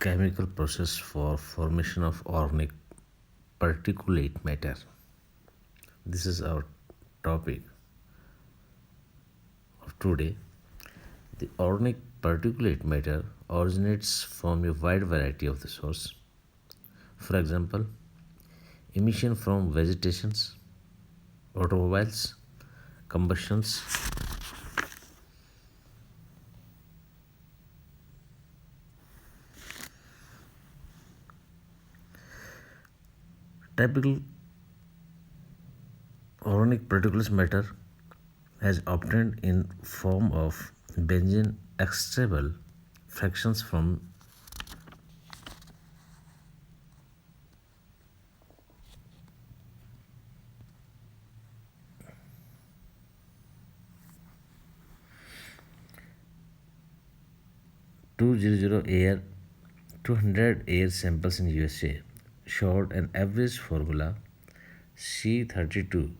chemical process for formation of organic particulate matter. This is our topic of today. The organic particulate matter originates from a wide variety of the source. For example, emission from vegetations, automobiles, combustions, typical organic particulate matter has obtained in form of benzene extractable fractions from 200 air 200 air samples in USA showed an average formula C32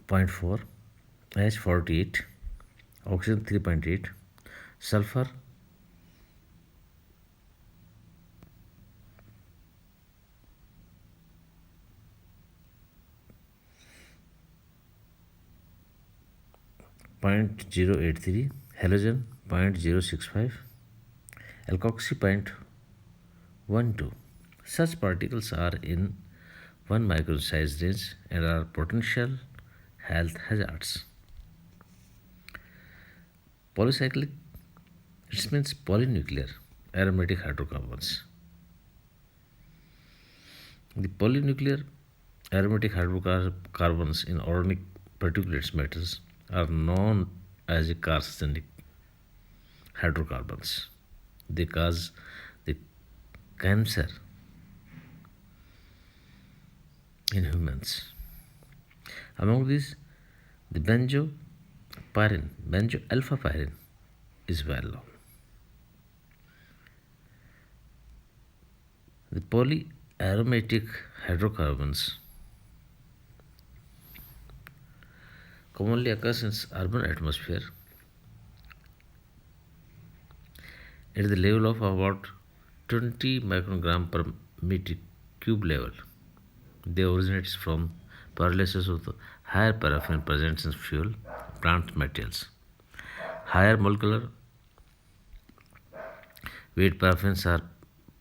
0.4, H48, oxygen 3.8, sulfur 0.083, halogen 0.065, alkoxy 0.12. Such particles are in 1 micron size range and are potential health hazards. Polycyclic, it means polynuclear aromatic hydrocarbons. The polynuclear aromatic hydrocarbons in organic particulates matters are known as carcinogenic hydrocarbons. They cause the cancer in humans. Among these, the benzoalpha pyrin is well known. The polyaromatic hydrocarbons commonly occurs in urban atmosphere at the level of about 20 microgram per meter cube level. They originate from pyrolysis of the higher paraffin present in fuel plant materials. Higher molecular weight paraffins are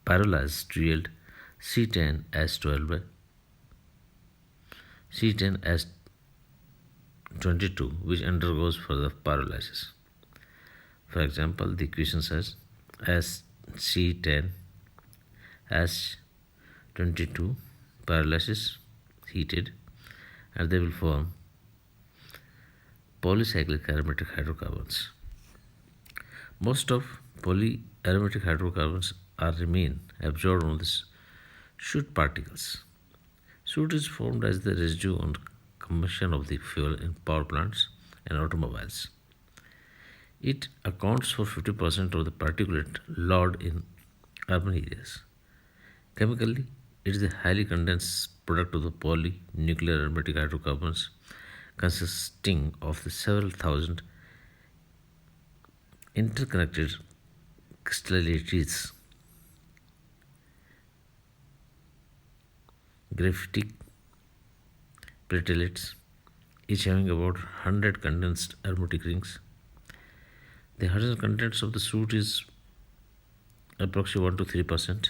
pyrolyzed to yield C10S12 C10S22, which undergoes further pyrolysis. For example, the equation says SC10 S22 pyrolysis heated and they will form polycyclic aromatic hydrocarbons. Most of polyaromatic hydrocarbons are remain absorbed on the soot particles. Soot is formed as the residue on combustion of the fuel in power plants and automobiles. It accounts for 50% of the particulate load in urban areas. Chemically, it is a highly condensed product of the polynuclear aromatic hydrocarbons consisting of the several thousand interconnected crystallities, graphitic platelets, each having about 100 condensed aromatic rings. The hydrogen contents of the soot is approximately 1 to 3%.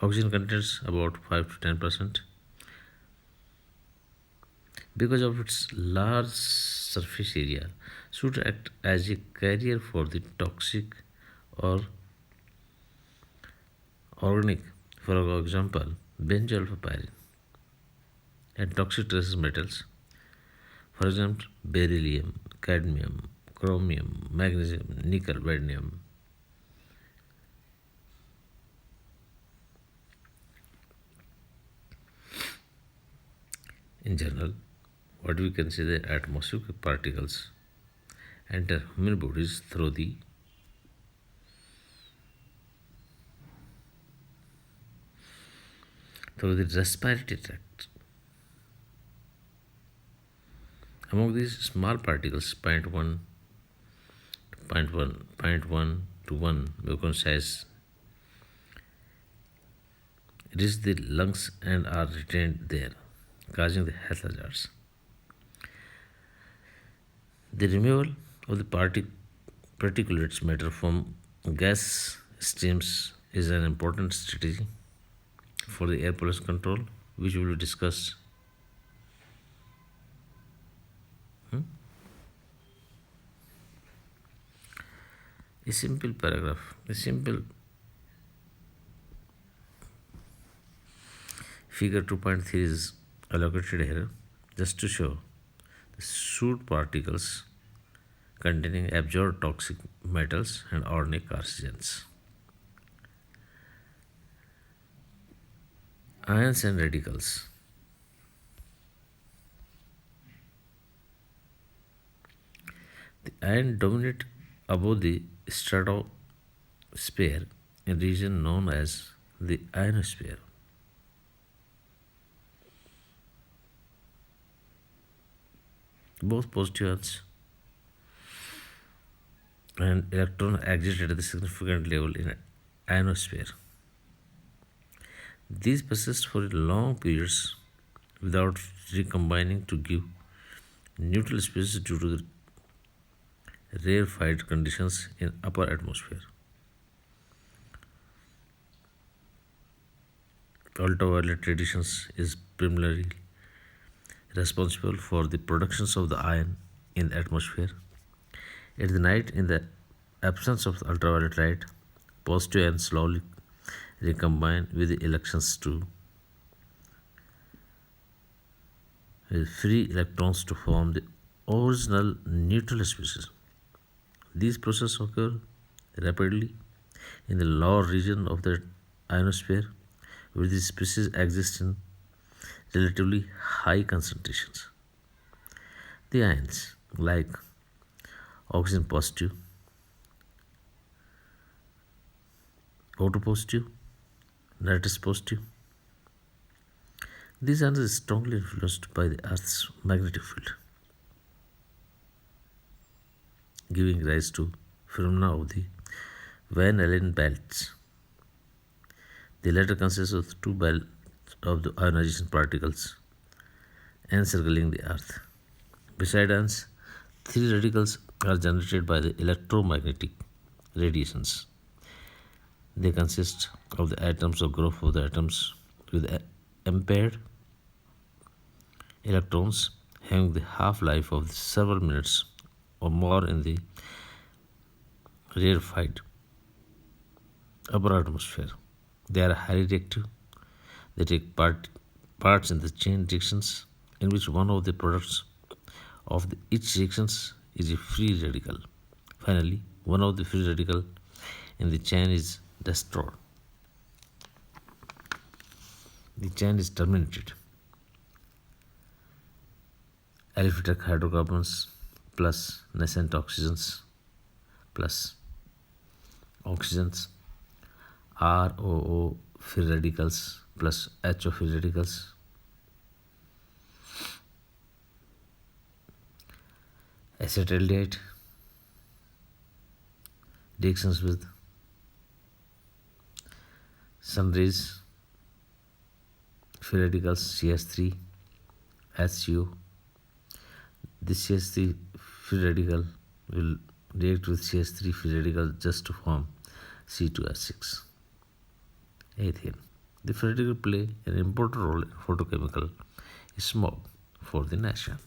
Oxygen contents about 5 to 10%. Because of its large surface area, soot act as a carrier for the toxic or organic, for example, benzoalpha pyrin, and toxic trace metals, for example, beryllium, cadmium, chromium, magnesium, nickel, vanadium. In general, what we can say, the atmospheric particles enter human bodies through the respiratory tract. Among these small particles, point one to 1 micron size, reach the lungs and are retained there, causing the health hazards. The removal of the particulates matter from gas streams is an important strategy for the air pollution control, which we will discuss. Hmm? A simple figure 2.3 is allocated here just to show the soot particles containing absorbed toxic metals and organic carcinogens. Ions and radicals. The ion dominate above the stratosphere in region known as the ionosphere. Both positive ions and electron exist at the significant level in ionosphere. These persist for long periods without recombining to give neutral space due to the rarefied conditions in upper atmosphere. Ultraviolet radiations is primarily responsible for the productions of the ion in the atmosphere. At the night, in the absence of ultraviolet light, positive ions slowly recombine with the electrons to with free electrons to form the original neutral species. These processes occur rapidly in the lower region of the ionosphere, where these species exist in relatively high concentrations. The ions, like oxygen positive, O2 positive, nitrous positive, these ions are strongly influenced by the Earth's magnetic field, giving rise to phenomena of the Van Allen belts. The latter consists of two belts of the ionization particles encircling the Earth. Beside ions, three radicals are generated by the electromagnetic radiations. They consist of the atoms or group of the atoms with impaired electrons having the half-life of several minutes or more in the rarefied upper atmosphere. They are highly reactive. They take parts in the chain reactions in which one of the products of each reaction is a free radical. Finally, one of the free radical in the chain is destroyed. The chain is terminated. Aliphatic hydrocarbons plus nascent oxygens plus oxygens, ROO free radicals plus HO free radicals, acetaldehyde reactions with sun rays free radicals CH3, HCO. This CH3 free radical will react with CH3 free radical just to form C2H6. Ethane. The free radical play an important role in photochemical smoke for the nation.